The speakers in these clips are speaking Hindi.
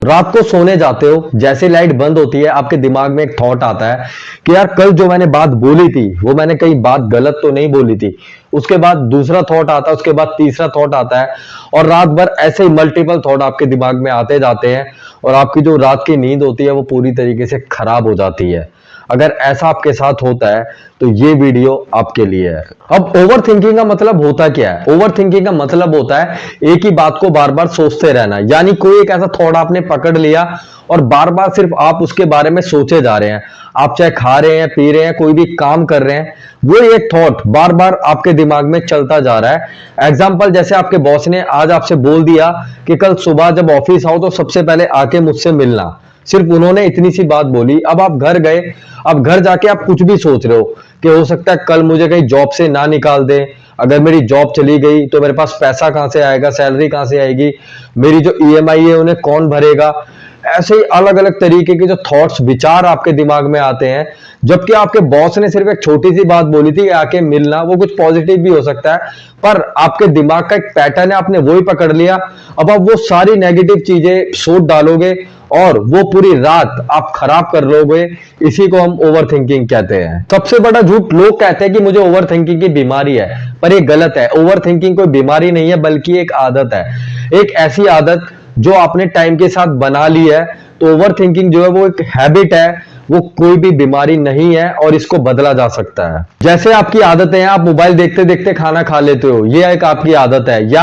रात को सोने जाते हो, जैसे लाइट बंद होती है आपके दिमाग में एक थॉट आता है कि यार कल जो मैंने बात बोली थी वो मैंने कहीं बात गलत तो नहीं बोली थी। उसके बाद दूसरा थॉट आता है, उसके बाद तीसरा थॉट आता है और रात भर ऐसे ही मल्टीपल थॉट आपके दिमाग में आते जाते हैं और आपकी जो रात की नींद होती है वो पूरी तरीके से खराब हो जाती है। अगर ऐसा आपके साथ होता है तो ये वीडियो आपके लिए है। अब ओवर थिंकिंग का मतलब होता क्या है? ओवर थिंकिंग का मतलब होता है एक ही बात को बार बार सोचते रहना, यानी कोई एक ऐसा थॉट आपने पकड़ लिया और बार बार सिर्फ आप उसके बारे में सोचे जा रहे हैं। आप चाहे खा रहे हैं, पी रहे हैं, कोई भी काम कर रहे हैं, वो एक थॉट बार बार आपके दिमाग में चलता जा रहा है। एग्जाम्पल, जैसे आपके बॉस ने आज आपसे बोल दिया कि कल सुबह जब ऑफिस आओ तो सबसे पहले आके मुझसे मिलना। सिर्फ उन्होंने इतनी सी बात बोली, अब आप घर गए, अब घर जाके आप कुछ भी सोच रहे हो कि हो सकता है कल मुझे कहीं जॉब से ना निकाल दे, अगर मेरी जॉब चली गई तो मेरे पास पैसा कहां से आएगा, सैलरी कहां से आएगी, मेरी जो ईएमआई है उन्हें कौन भरेगा। ऐसे ही अलग अलग तरीके के जो थॉट्स, विचार आपके दिमाग में आते हैं। जबकि आपके बॉस ने सिर्फ एक छोटी सी बात बोली थी आके मिलना, वो कुछ पॉजिटिव भी हो सकता है, पर आपके दिमाग का एक पैटर्न है, आपने वही पकड़ लिया। अब आप वो सारी नेगेटिव चीजें सोच डालोगे और वो पूरी रात आप खराब कर लोगे। इसी को हम ओवर थिंकिंग कहते हैं। सबसे बड़ा झूठ, लोग कहते हैं कि मुझे ओवर थिंकिंग की बीमारी है, पर ये गलत है। ओवर थिंकिंग कोई बीमारी नहीं है बल्कि एक आदत है, एक ऐसी आदत जो आपने टाइम के साथ बना ली है। तो ओवर थिंकिंग जो है वो एक हैबिट है, वो कोई भी बीमारी नहीं है और इसको बदला जा सकता है। जैसे आपकी आदतें हैं, आप मोबाइल देखते देखते खाना खा लेते हो, ये एक आपकी आदत है, या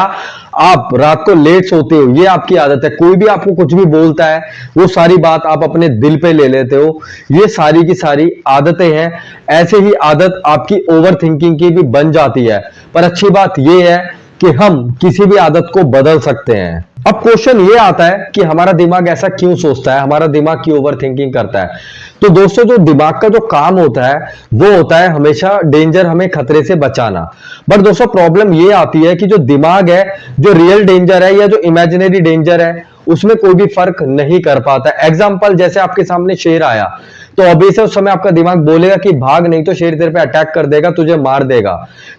आप रात को लेट सोते हो, ये आपकी आदत है। कोई भी आपको कुछ भी बोलता है वो सारी बात आप अपने दिल पे ले लेते हो, ये सारी की सारी आदतें हैं। ऐसे ही आदत आपकी ओवर थिंकिंग की भी बन जाती है। पर अच्छी बात यह है कि हम किसी भी आदत को बदल सकते हैं। अब क्वेश्चन ये आता है कि हमारा दिमाग ऐसा क्यों सोचता है, हमारा दिमाग क्यों ओवर थिंकिंग करता है। तो दोस्तों, जो दिमाग का जो काम होता है वो होता है हमेशा डेंजर, हमें खतरे से बचाना। बट दोस्तों, प्रॉब्लम ये आती है कि जो दिमाग है, जो रियल डेंजर है या जो इमेजिनरी डेंजर है, उसमें कोई भी फर्क नहीं कर पाता। एग्जाम्पल, जैसे आपके सामने शेर आया तो अभी से उस समय आपका दिमाग बोलेगा कि भाग, नहीं तो शेर तेरे पे अटैक कर देगा, तुझे मार देगा।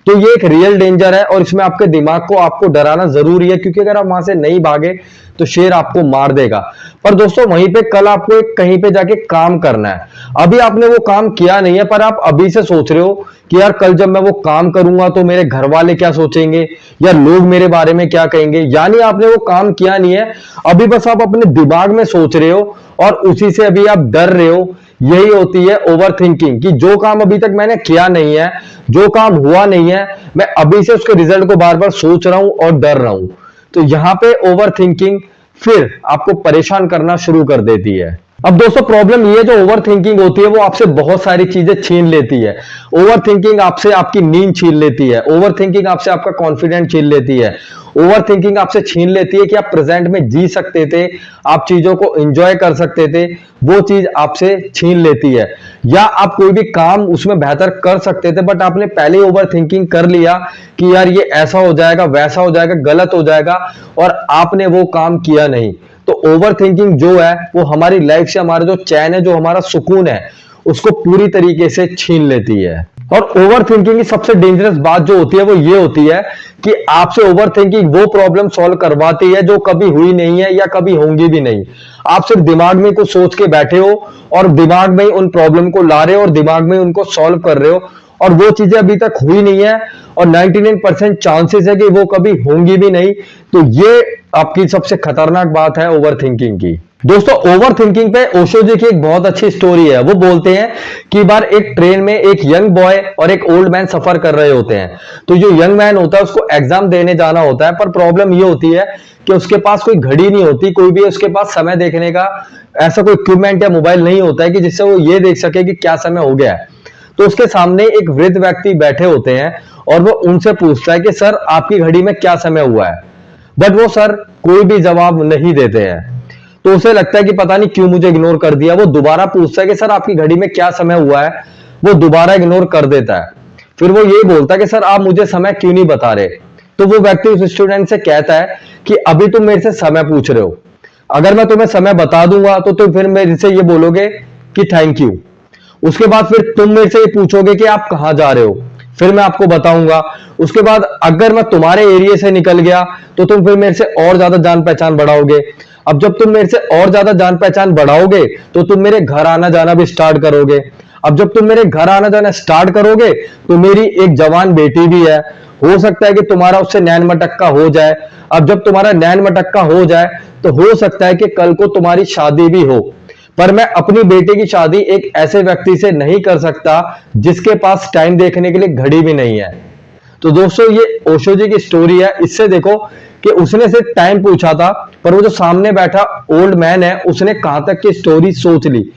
तो ये एक रियल डेंजर है और इसमें आपके दिमाग को आपको डराना जरूरी है, क्योंकि अगर आप वहां से नहीं भागे तो शेर आपको मार देगा। पर दोस्तों, वहीं पे कल आपको एक कहीं पे जाके काम करना है। अभी आपने वो काम किया नहीं है, पर आप अभी से सोच रहे हो कि यार कल जब मैं वो काम करूंगा तो मेरे घर वाले क्या सोचेंगे या लोग मेरे बारे में क्या कहेंगे। यानी आपने वो काम किया नहीं है, अभी बस आप अपने दिमाग में सोच रहे हो और उसी से अभी आप डर रहे हो। यही होती है ओवर थिंकिंग, कि जो काम अभी तक मैंने किया नहीं है, जो काम हुआ नहीं है, मैं अभी से उसके रिजल्ट को बार बार सोच रहा हूं और डर रहा हूं। तो यहां पे ओवर थिंकिंग फिर आपको परेशान करना शुरू कर देती है। अब दोस्तों, प्रॉब्लम ये, जो ओवर थिंकिंग होती है वो आपसे बहुत सारी चीजें छीन लेती है। ओवर थिंकिंग आपसे आपकी नींद छीन लेती है, ओवर थिंकिंग आपसे आपका कॉन्फिडेंस छीन लेती है, ओवर थिंकिंग आपसे छीन लेती है कि आप प्रेजेंट में जी सकते थे, आप चीजों को एंजॉय कर सकते थे, वो चीज आपसे छीन लेती है। या आप कोई भी काम उसमें बेहतर कर सकते थे, बट आपने पहले ओवर थिंकिंग कर लिया कि यार ये ऐसा हो जाएगा, वैसा हो जाएगा, गलत हो जाएगा, और आपने वो काम किया नहीं। तो ओवर थिंकिंग जो है वो हमारी लाइफ से हमारा जो चैन है, जो हमारा सुकून है, उसको पूरी तरीके से छीन लेती है। और ओवर थिंकिंग की सबसे डेंजरस बात जो होती है वो ये होती है कि आपसे ओवर थिंकिंग वो प्रॉब्लम सॉल्व करवाती है जो कभी हुई नहीं है या कभी होंगी भी नहीं। आप सिर्फ दिमाग में कुछ सोच के बैठे हो और दिमाग में उन प्रॉब्लम को ला रहे हो और दिमाग में उनको सॉल्व कर रहे हो, और वो चीजें अभी तक हुई नहीं है और 99% चांसेस है कि वो कभी होंगी भी नहीं। तो ये आपकी सबसे खतरनाक बात है ओवर थिंकिंग की। दोस्तों, ओवर थिंकिंग पे ओशो जी की एक बहुत अच्छी स्टोरी है। वो बोलते हैं कि बार एक ट्रेन में एक यंग बॉय और एक ओल्ड मैन सफर कर रहे होते हैं। तो जो यंग मैन होता है उसको एग्जाम देने जाना होता है, पर प्रॉब्लम ये होती है कि उसके पास कोई घड़ी नहीं होती, कोई भी उसके पास समय देखने का ऐसा कोई इक्विपमेंट या मोबाइल नहीं होता है कि जिससे वो ये देख सके कि क्या समय हो गया है। तो उसके सामने एक वृद्ध व्यक्ति बैठे होते हैं और वो उनसे पूछता है कि सर आपकी घड़ी में क्या समय हुआ है। बट वो सर कोई भी जवाब नहीं देते हैं। तो उसे लगता है कि पता नहीं क्यों मुझे इग्नोर कर दिया। वो दोबारा पूछता है कि सर आपकी घड़ी में क्या समय हुआ है। वो दोबारा इग्नोर कर देता है। फिर वो ये बोलता है कि सर आप मुझे समय क्यों नहीं बता रहे। तो वो व्यक्ति उस स्टूडेंट से कहता है कि अभी तुम मेरे से समय पूछ रहे हो, अगर मैं तुम्हें समय बता दूंगा तो तुम फिर मेरे से ये बोलोगे कि थैंक यू। उसके बाद फिर तुम मेरे से ये पूछोगे कि आप कहां जा रहे हो, फिर मैं आपको बताऊंगा। उसके बाद अगर मैं तुम्हारे एरिया से निकल गया तो तुम फिर मेरे से और ज्यादा जान पहचान बढ़ाओगे। अब जब तुम मेरे से और ज्यादा जान पहचान बढ़ाओगे तो तुम मेरे घर आना जाना भी स्टार्ट करोगे। अब जब तुम मेरे घर आना जाना स्टार्ट करोगे तो मेरी एक जवान बेटी भी है, हो सकता है कि तुम्हारा उससे नैन मटक्का हो जाए। अब जब तुम्हारा नैन मटक्का हो जाए तो हो सकता है कि कल को तुम्हारी शादी भी हो, पर मैं अपनी बेटे की शादी एक ऐसे व्यक्ति से नहीं कर सकता जिसके पास टाइम देखने के लिए घड़ी भी नहीं है। तो दोस्तों ये ओशो जी की स्टोरी है। इससे देखो कि उसने सिर्फ टाइम पूछा था, पर वो जो सामने बैठा ओल्ड मैन है उसने कहां तक की स्टोरी सोच ली।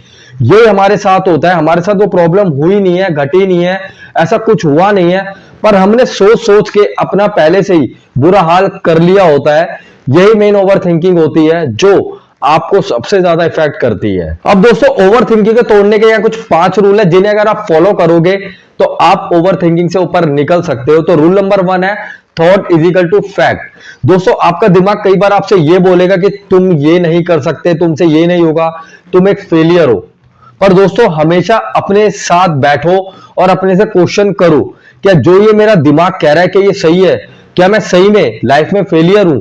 ये हमारे साथ होता है, हमारे साथ वो प्रॉब्लम हुई नहीं है, घटी नहीं है, ऐसा कुछ हुआ नहीं है, पर हमने सोच सोच के अपना पहले से ही बुरा हाल कर लिया होता है। यही मेन ओवर थिंकिंग होती है जो आपको सबसे ज्यादा इफेक्ट करती है। अब दोस्तों ओवर थिंकिंग को तोड़ने के यहाँ कुछ 5 रूल है जिन्हें अगर आप फॉलो करोगे तो आप ओवर थिंकिंग से ऊपर निकल सकते हो। तो रूल नंबर 1 है thought is equal to fact. दोस्तों आपका दिमाग कई बार आपसे ये बोलेगा कि तुम ये नहीं कर सकते, तुमसे ये नहीं होगा, तुम एक फेलियर हो। पर दोस्तों हमेशा अपने साथ बैठो और अपने से क्वेश्चन करो, क्या जो ये मेरा दिमाग कह रहा है कि ये सही है, क्या मैं सही में लाइफ में फेलियर हूं।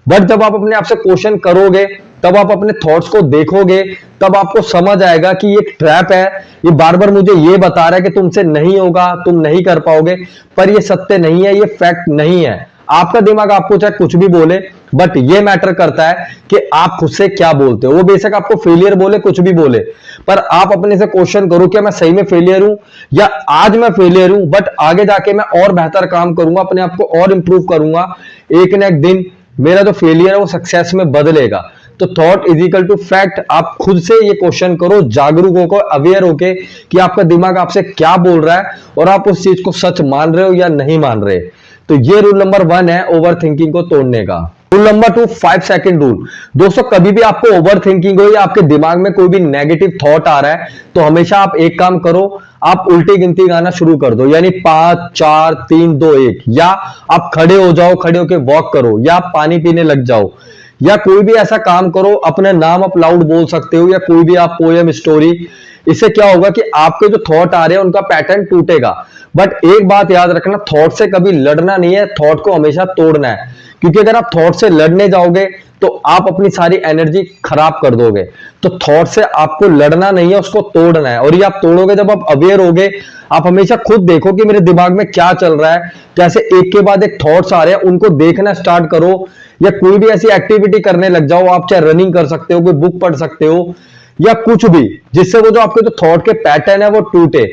बट जब आप अपने आप से क्वेश्चन करोगे, तब आप अपने थॉट्स को देखोगे, तब आपको समझ आएगा कि ये ट्रैप है, ये बार बार मुझे ये बता रहा है कि तुमसे नहीं होगा, तुम नहीं कर पाओगे, पर ये सत्य नहीं है, ये फैक्ट नहीं है। आपका दिमाग आपको चाहे कुछ भी बोले, बट ये मैटर करता है कि आप खुद से क्या बोलते हो। वो बेशक आपको फेलियर बोले, कुछ भी बोले, पर आप अपने से क्वेश्चन करो, क्या मैं सही में फेलियर हूं, या आज मैं फेलियर हूं बट आगे जाके मैं और बेहतर काम करूंगा, अपने आप को और इंप्रूव करूंगा, एक ना एक दिन मेरा जो फेलियर है वो सक्सेस में बदलेगा। तो thought is equal to fact. आप खुद से ये क्वेश्चन करो, जागरूक होकर, अवेयर होके कि आपका दिमाग आपसे क्या बोल रहा है और आप उस चीज को सच मान रहे हो या नहीं मान रहे। तो ये रूल नंबर 1 है ओवर थिंकिंग को तोड़ने का। Rule number 2 5 second rule. दोस्तों कभी भी आपको ओवर थिंकिंग हो या आपके दिमाग में कोई भी नेगेटिव थॉट आ रहा है तो हमेशा आप एक काम करो, आप उल्टी गिनती गाना शुरू कर दो, यानी 5 4 3 2 1, या आप खड़े हो जाओ, खड़े होकर वॉक करो, या आप पानी पीने लग जाओ, या कोई भी ऐसा काम करो, अपने नाम आप लाउड बोल सकते हो, या कोई भी आप पोएम स्टोरी। इससे क्या होगा कि आपके जो थॉट आ रहे हैं उनका पैटर्न टूटेगा। बट एक बात याद रखना, थॉट से कभी लड़ना नहीं है, थॉट को हमेशा तोड़ना है। क्योंकि अगर आप थॉट से लड़ने जाओगे तो आप अपनी सारी एनर्जी खराब कर दोगे। तो थॉट से आपको लड़ना नहीं है, उसको तोड़ना है। और ये आप तोड़ोगे जब आप अवेयर होगे। आप हमेशा खुद देखो कि मेरे दिमाग में क्या चल रहा है, कैसे एक के बाद एक थॉट्स आ रहे हैं, उनको देखना स्टार्ट करो, या कोई भी ऐसी एक्टिविटी करने लग जाओ। आप चाहे रनिंग कर सकते हो, कोई बुक पढ़ सकते हो, या कुछ भी जिससे वो जो आपके जो थॉट के पैटर्न है वो टूटे।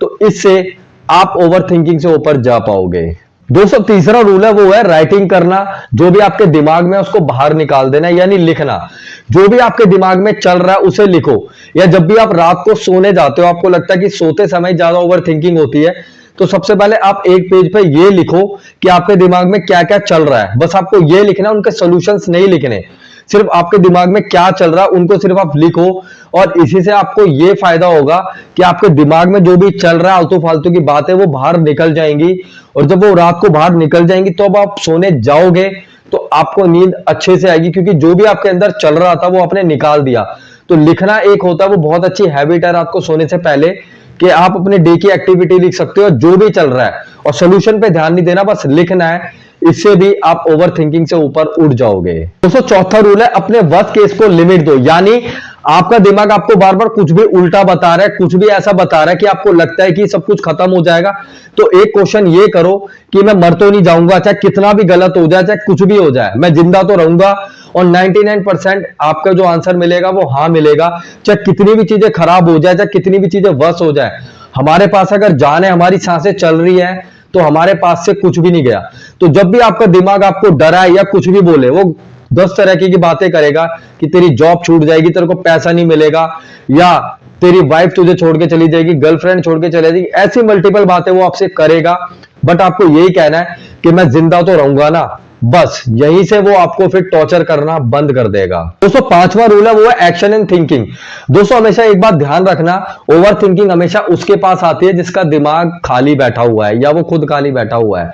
तो इससे आप ओवर थिंकिंग से ऊपर जा पाओगे। दोस्तों तीसरा रूल है वो है राइटिंग करना। जो भी आपके दिमाग में है उसको बाहर निकाल देना, यानी लिखना। जो भी आपके दिमाग में चल रहा है उसे लिखो। या जब भी आप रात को सोने जाते हो, आपको लगता है कि सोते समय ज्यादा ओवर थिंकिंग होती है, तो सबसे पहले आप एक पेज पे ये लिखो कि आपके दिमाग में क्या क्या चल रहा है। बस आपको ये लिखना, उनके सॉल्यूशंस नहीं लिखने, सिर्फ आपके दिमाग में क्या चल रहा है उनको सिर्फ आप लिखो। और इसी से आपको ये फायदा होगा कि आपके दिमाग में जो भी चल रहा है आलतू फालतू की बातें वो बाहर निकल जाएंगी। और जब वो रात को बाहर निकल जाएंगी तो अब आप सोने जाओगे तो आपको नींद अच्छे से आएगी, क्योंकि जो भी आपके अंदर चल रहा था वो आपने निकाल दिया। तो लिखना एक होता है, वो बहुत अच्छी हैबिट है रात को सोने से पहले, कि आप अपने डे की एक्टिविटी लिख सकते हो जो भी चल रहा है, और सोल्यूशन पे ध्यान नहीं देना, बस लिखना है। इससे भी आप ओवर थिंकिंग से ऊपर उठ जाओगे। दोस्तों चौथा रूल है अपने वर्स्ट केस को लिमिट दो। यानी आपका दिमाग आपको बार बार कुछ भी उल्टा बता रहा है, कुछ भी ऐसा बता रहा है कि आपको लगता है कि सब कुछ खत्म हो जाएगा, तो एक क्वेश्चन ये करो कि मैं मर तो नहीं जाऊंगा, चाहे कितना भी गलत हो जाए, चाहे कुछ भी हो जाए, मैं जिंदा तो रहूंगा। और 99% आपका जो आंसर मिलेगा वो हाँ मिलेगा। चाहे कितनी भी चीजें खराब हो जाए, चाहे कितनी भी चीजें वर्स हो जाए, हमारे पास अगर जान है, हमारी सांसें चल रही है, तो हमारे पास से कुछ भी नहीं गया। तो जब भी आपका दिमाग आपको डराए या कुछ भी बोले, वो 10 तरह की बातें करेगा कि तेरी जॉब छूट जाएगी, तेरे को पैसा नहीं मिलेगा, या तेरी वाइफ तुझे छोड़ के चली जाएगी, गर्लफ्रेंड छोड़ के चली जाएगी, ऐसी मल्टीपल बातें वो आपसे करेगा। बट आपको यही कहना है कि मैं जिंदा तो रहूंगा ना, बस यहीं से वो आपको फिर टॉर्चर करना बंद कर देगा। दोस्तों पांचवा रूल है वो है एक्शन एंड थिंकिंग। दोस्तों हमेशा एक बात ध्यान रखना, ओवर थिंकिंग हमेशा उसके पास आती है जिसका दिमाग खाली बैठा हुआ है या वो खुद खाली बैठा हुआ है।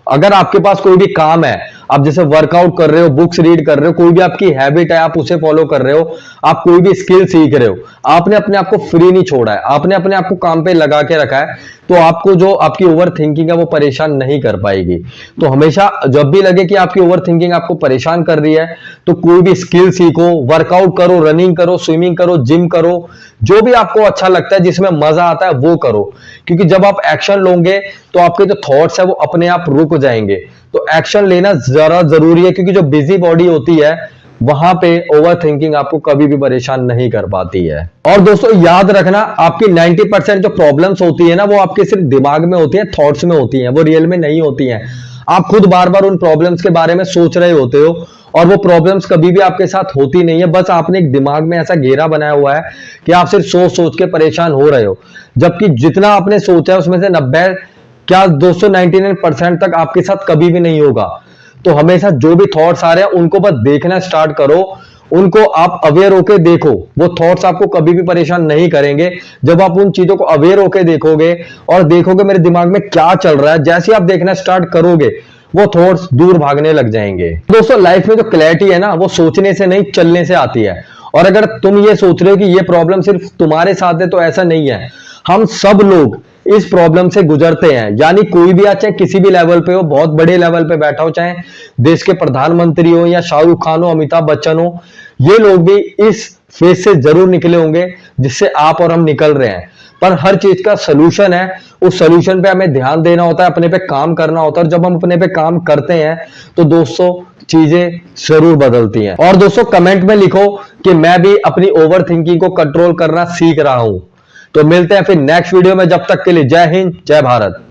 अगर आपके पास कोई भी काम है, आप जैसे वर्कआउट कर रहे हो, बुक्स रीड कर रहे हो, कोई भी आपकी हैबिट है आप उसे फॉलो कर रहे हो, आप कोई भी स्किल सीख रहे हो, आपने अपने आप को फ्री नहीं छोड़ा है, आपने अपने आप को काम पे लगा के रखा है, तो आपको जो आपकी ओवर थिंकिंग है वो परेशान नहीं कर पाएगी। तो हमेशा जब भी लगे कि आपकी ओवर थिंकिंग आपको परेशान कर रही है, तो कोई भी स्किल सीखो, वर्कआउट करो, रनिंग करो, स्विमिंग करो, जिम करो, जो भी आपको अच्छा लगता है, जिसमें मजा आता है वो करो। क्योंकि जब आप एक्शन लोगे तो आपके जो थॉट्स है वो अपने आप रुक जाएंगे। तो एक्शन लेना जरा जरूरी है, क्योंकि जो बिजी बॉडी होती है वहां पे ओवर थिंकिंग आपको कभी भी परेशान नहीं कर पाती है। और दोस्तों याद रखना, आपकी 90% जो प्रॉब्लम्स होती है ना, वो आपके सिर्फ दिमाग में होती है, थॉट्स में होती है, वो रियल में नहीं होती है। आप खुद बार बार उन प्रॉब्लम्स के बारे में सोच रहे होते हो, और वो प्रॉब्लम्स कभी भी आपके साथ होती नहीं है। बस आपने एक दिमाग में ऐसा घेरा बनाया हुआ है कि आप सिर्फ सोच सोच के परेशान हो रहे हो, जबकि जितना आपने सोचा है उसमें से 90 क्या 299% तक आपके साथ कभी भी नहीं होगा। तो हमेशा जो भी थॉट्स आ रहे हैं उनको बस देखना स्टार्ट करो, उनको आप अवेयर होके देखो, वो थॉट्स आपको कभी भी परेशान नहीं करेंगे। जब आप उन चीजों को अवेयर होके देखोगे और देखोगे मेरे दिमाग में क्या चल रहा है, जैसे आप देखना स्टार्ट करोगे वो थॉट्स दूर भागने लग जाएंगे। दोस्तों लाइफ में जो क्लैरिटी है ना, वो सोचने से नहीं चलने से आती है। और अगर तुम ये सोच रहे हो कि ये प्रॉब्लम सिर्फ तुम्हारे साथ है, तो ऐसा नहीं है। हम सब लोग इस प्रॉब्लम से गुजरते हैं, यानी कोई भी चाहे किसी भी लेवल पे हो, बहुत बड़े लेवल पे बैठा हो, चाहे देश के प्रधानमंत्री हो या शाहरुख खान हो, अमिताभ बच्चन हो, ये लोग भी इस फेज से जरूर निकले होंगे जिससे आप और हम निकल रहे हैं। पर हर चीज का सोल्यूशन है, उस सोल्यूशन पे हमें ध्यान देना होता है, अपने पे काम करना होता है। और जब हम अपने पे काम करते हैं तो दोस्तों चीजें जरूर बदलती हैं। और दोस्तों कमेंट में लिखो कि मैं भी अपनी ओवर थिंकिंग को कंट्रोल करना सीख रहा हूं। तो मिलते हैं फिर नेक्स्ट वीडियो में, जब तक के लिए जय हिंद, जय भारत।